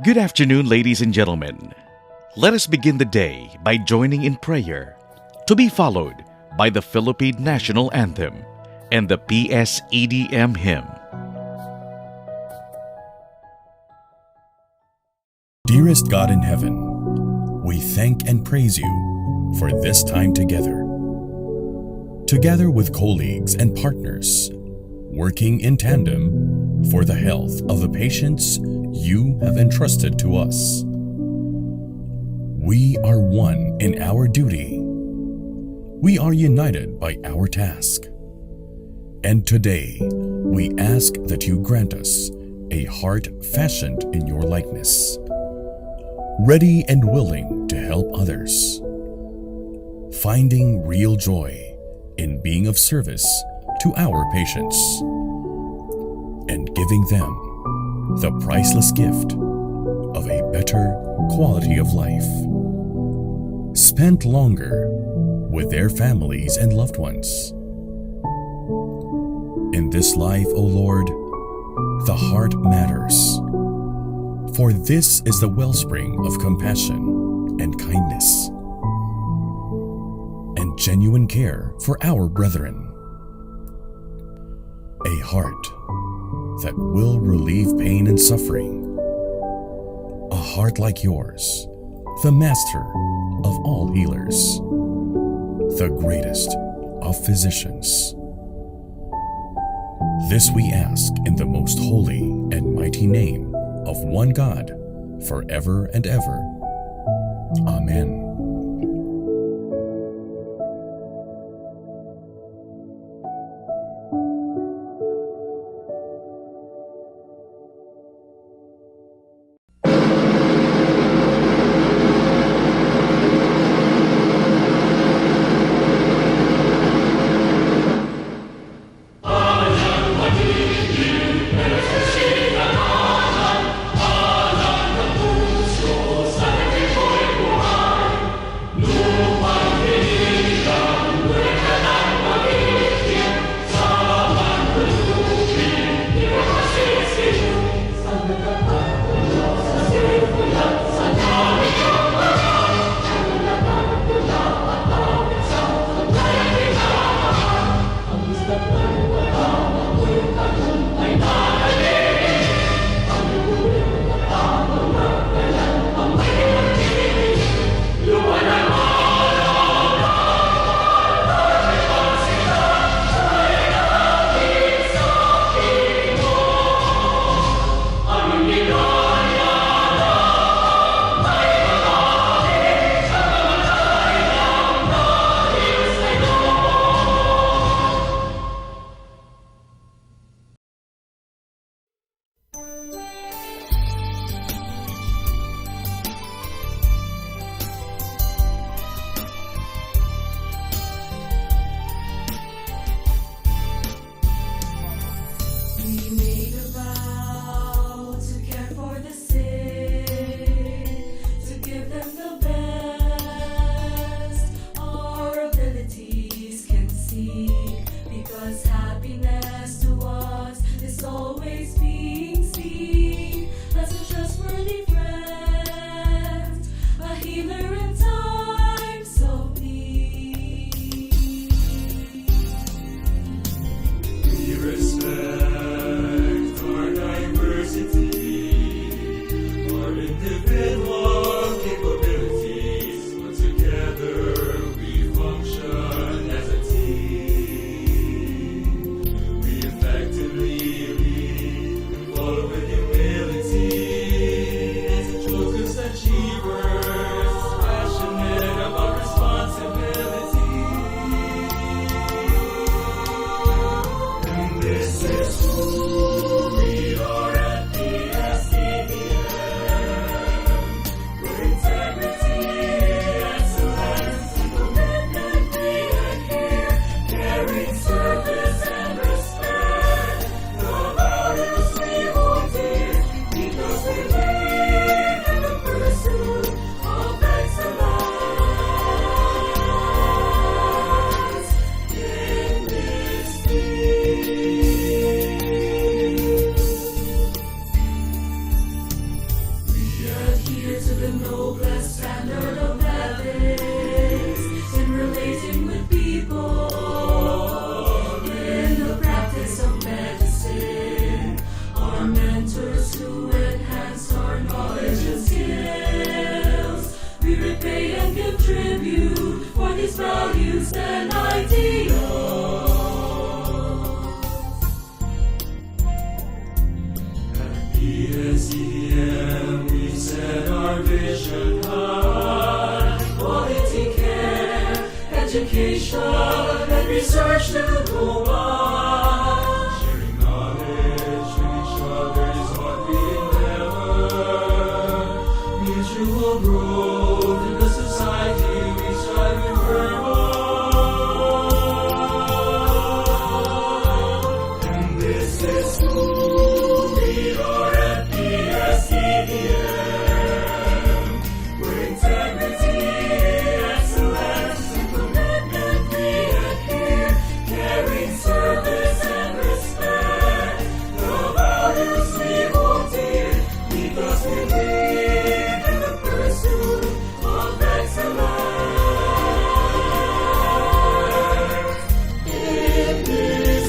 Good afternoon, ladies and gentlemen. Let us begin the day by joining in prayer, to be followed by the Philippine National Anthem and the PSEDM hymn. Dearest God in heaven, we thank and praise you for this time together. Together with colleagues and partners, working in tandem for the health of the patients you have entrusted to us. We are one in our duty. We are united by our task. And today, we ask that you grant us a heart fashioned in your likeness, ready and willing to help others, finding real joy in being of service to our patients, and giving them the priceless gift of a better quality of life, spent longer with their families and loved ones. In this life, O Lord, the heart matters, for this is the wellspring of compassion and kindness, and genuine care for our brethren. A heart that will relieve pain and suffering. A heart like yours, the master of all healers, the greatest of physicians. This we ask in the most holy and mighty name of one God, forever and ever. Amen. hopeless standard of ethics in relating with people, in the practice of medicine, our mentors who enhance our knowledge and skills. We repay and give tribute for these values and ideals. PSEM, we set our vision high. Quality care, education, and research to go by. Sharing knowledge with each other is what we endeavor. Mutual growth in the society we strive with fervor. And this is who we are at PSEDM. We're integrity, excellence, and commitment we adhere. Caring, service, and respect, the values we hold dear, because we believe in the pursuit of excellence. In this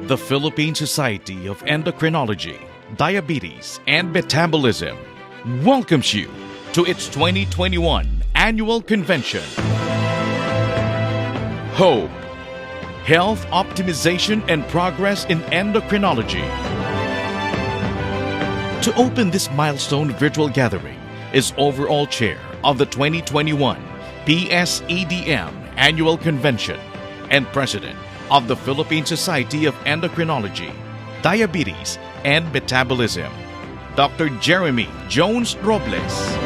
The Philippine Society of Endocrinology, Diabetes, and Metabolism welcomes you to its 2021 annual convention. Hope, Health Optimization and Progress in Endocrinology. To open this milestone virtual gathering is overall chair of the 2021 PSEDM Annual Convention and President of the Philippine Society of Endocrinology, Diabetes, and Metabolism, Dr. Jeremy Jones Robles.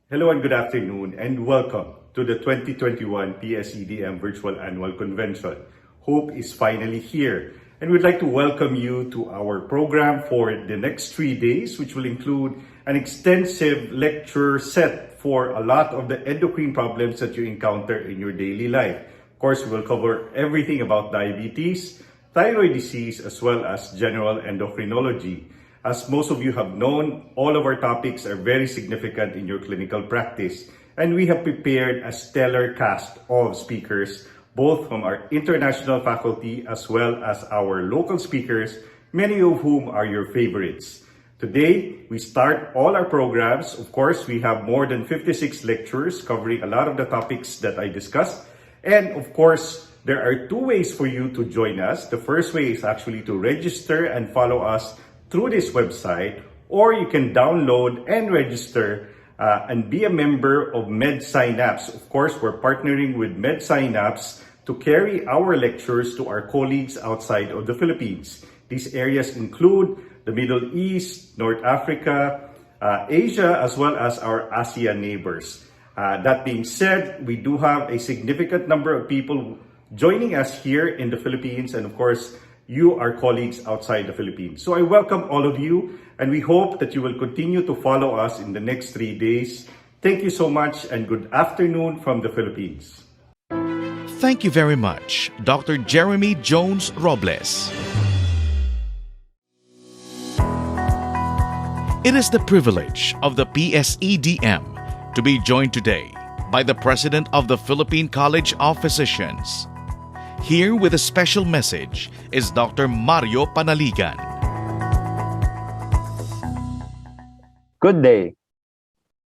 Hello and good afternoon, and welcome to the 2021 PSEDM Virtual Annual Convention. Hope is finally here, and we'd like to welcome you to our program for the next 3 days, which will include an extensive lecture set for a lot of the endocrine problems that you encounter in your daily life. Of course, we will cover everything about diabetes, thyroid disease, as well as general endocrinology. As most of you have known, all of our topics are very significant in your clinical practice, and we have prepared a stellar cast of speakers, both from our international faculty as well as our local speakers, many of whom are your favorites. Today, we start all our programs. Of course, we have more than 56 lectures covering a lot of the topics that I discussed. And of course, there are two ways for you to join us. The first way is actually to register and follow us through this website, or you can download and register and be a member of MedSynapse. Of course, we're partnering with MedSynapse to carry our lectures to our colleagues outside of the Philippines. These areas include the Middle East, North Africa, Asia, as well as our ASEAN neighbors. That being said, we do have a significant number of people joining us here in the Philippines, and of course, you are colleagues outside the Philippines. So I welcome all of you, and we hope that you will continue to follow us in the next 3 days. Thank you so much, and good afternoon from the Philippines. Thank you very much, Dr. Jeremy Jones Robles. It is the privilege of the PSEDM to be joined today by the President of the Philippine College of Physicians. Here with a special message is Dr. Mario Panaligan. Good day.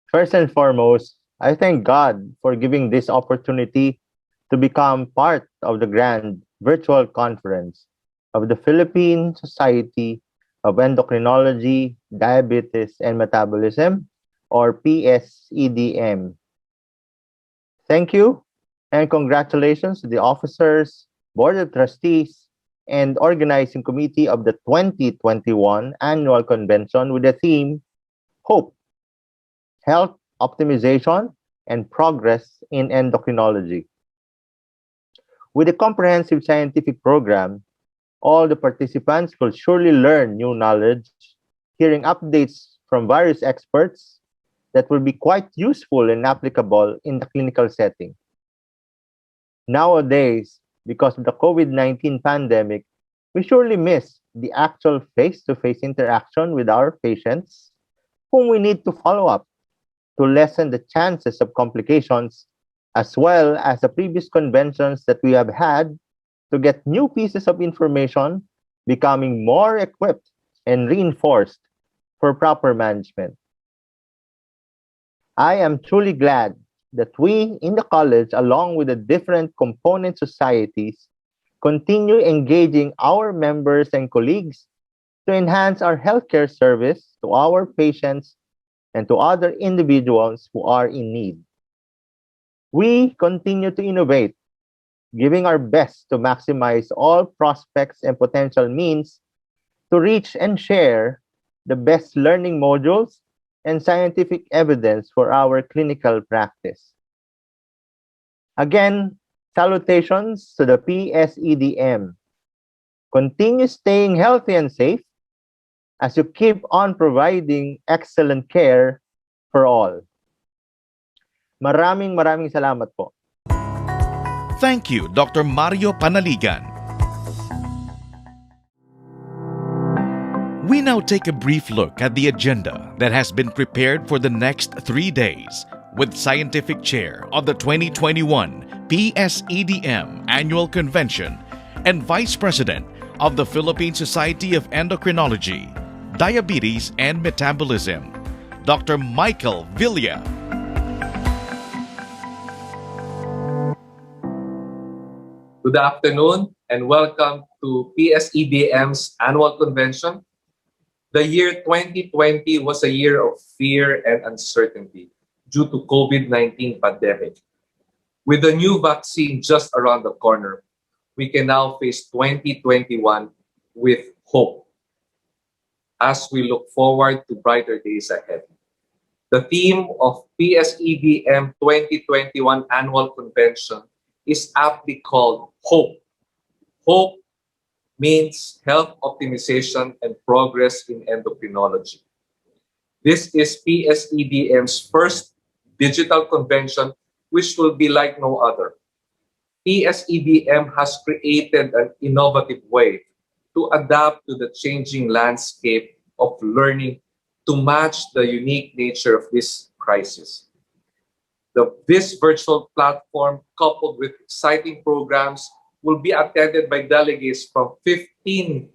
First and foremost, I thank God for giving this opportunity to become part of the grand virtual conference of the Philippine Society of Endocrinology, Diabetes, and Metabolism, or PSEDM. Thank you and congratulations to the officers, Board of Trustees, and organizing committee of the 2021 Annual Convention with the theme Hope, Health Optimization, and Progress in Endocrinology. With a comprehensive scientific program, All the participants will surely learn new knowledge, hearing updates from various experts that will be quite useful and applicable in the clinical setting. Nowadays, because of the COVID-19 pandemic, we surely miss the actual face to face interaction with our patients, whom we need to follow up to lessen the chances of complications, as well as the previous conventions that we have had to get new pieces of information, becoming more equipped and reinforced for proper management. I am truly glad that we in the college, along with the different component societies, continue engaging our members and colleagues to enhance our healthcare service to our patients and to other individuals who are in need. We continue to innovate, giving our best to maximize all prospects and potential means to reach and share the best learning modules and scientific evidence for our clinical practice. Again, salutations to the PSEDM. Continue staying healthy and safe as you keep on providing excellent care for all. Maraming salamat po. Thank you, Dr. Mario Panaligan. We now take a brief look at the agenda that has been prepared for the next 3 days with Scientific Chair of the 2021 PSEDM Annual Convention and Vice President of the Philippine Society of Endocrinology, Diabetes and Metabolism, Dr. Michael Villa. Good afternoon and welcome to PSEDM's annual convention. The year 2020 was a year of fear and uncertainty due to COVID-19 pandemic. With the new vaccine just around the corner, we can now face 2021 with hope as we look forward to brighter days ahead. The theme of PSEDM 2021 annual convention is aptly called Hope. Hope means health optimization and progress in endocrinology. This is PSEDM's first digital convention, which will be like no other. PSEDM has created an innovative way to adapt to the changing landscape of learning to match the unique nature of this crisis. This virtual platform, coupled with exciting programs, will be attended by delegates from 15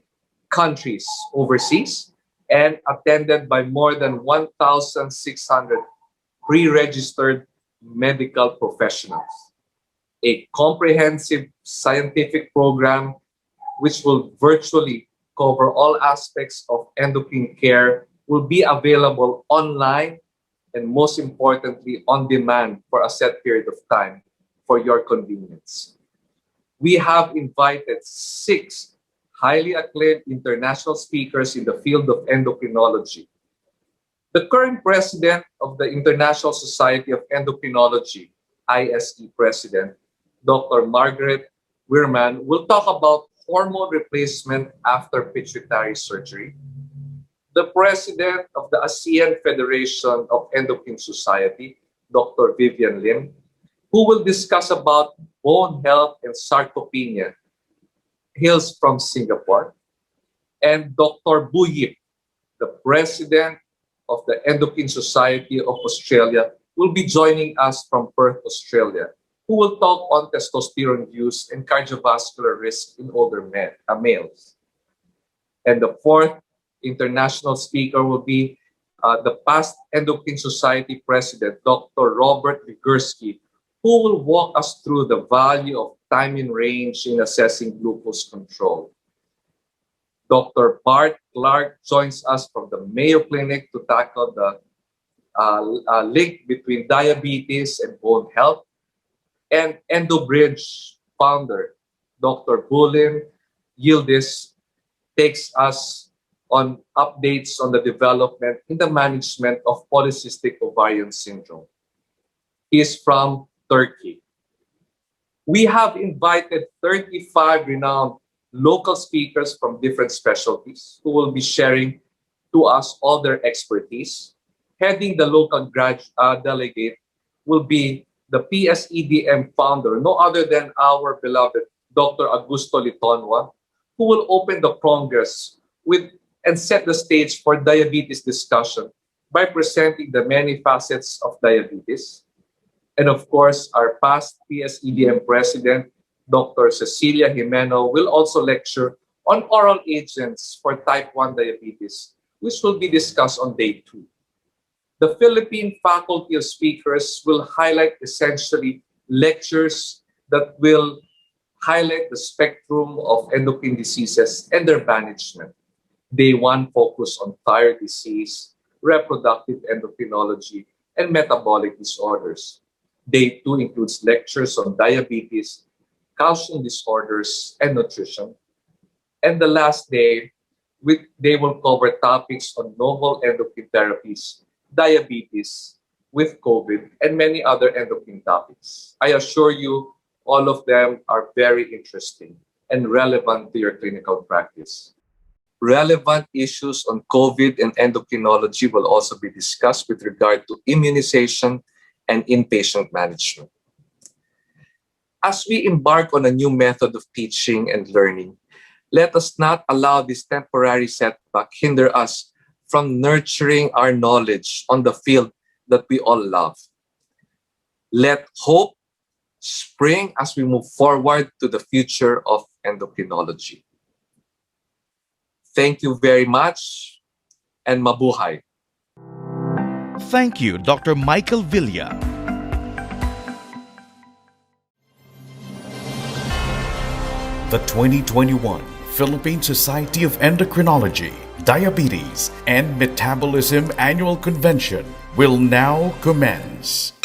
countries overseas and attended by more than 1,600 pre-registered medical professionals. A comprehensive scientific program which will virtually cover all aspects of endocrine care will be available online and most importantly on demand for a set period of time for your convenience. We have invited 6 highly acclaimed international speakers in the field of endocrinology. The current president of the International Society of Endocrinology, ISE president, Dr. Margaret Weirman, will talk about hormone replacement after pituitary surgery. The president of the ASEAN Federation of Endocrine Society, Dr. Vivian Lim, who will discuss about bone health and sarcopenia, hails from Singapore, and Dr. Bu Yip, the president of the Endocrine Society of Australia, will be joining us from Perth, Australia, who will talk on testosterone use and cardiovascular risk in older males. And the fourth international speaker will be the past Endocrine Society president, Dr. Robert Vigursky, who will walk us through the value of time in range in assessing glucose control. Dr. Bart Clark joins us from the Mayo Clinic to tackle the link between diabetes and bone health. And EndoBridge founder, Dr. Bulin Yildiz, takes us on updates on the development in the management of polycystic ovarian syndrome. He is from Turkey. We have invited 35 renowned local speakers from different specialties who will be sharing to us all their expertise. Heading the local delegate will be the PSEDM founder, no other than our beloved Dr. Augusto Litonwa, who will open the Congress with and set the stage for diabetes discussion by presenting the many facets of diabetes. And of course, our past PSEDM president, Dr. Cecilia Jimeno, will also lecture on oral agents for type 1 diabetes, which will be discussed on day 2. The Philippine Faculty of Speakers will highlight essentially lectures that will highlight the spectrum of endocrine diseases and their management. Day 1 focus on thyroid disease, reproductive endocrinology, and metabolic disorders. Day 2 includes lectures on diabetes, calcium disorders, and nutrition. And the last day, they will cover topics on novel endocrine therapies, diabetes, with COVID, and many other endocrine topics. I assure you, all of them are very interesting and relevant to your clinical practice. Relevant issues on COVID and endocrinology will also be discussed with regard to immunization and inpatient management. As we embark on a new method of teaching and learning, let us not allow this temporary setback hinder us from nurturing our knowledge on the field that we all love. Let hope spring as we move forward to the future of endocrinology. Thank you very much, and mabuhay. Thank you, Dr. Michael Villa. The 2021 Philippine Society of Endocrinology, Diabetes, and Metabolism Annual Convention will now commence.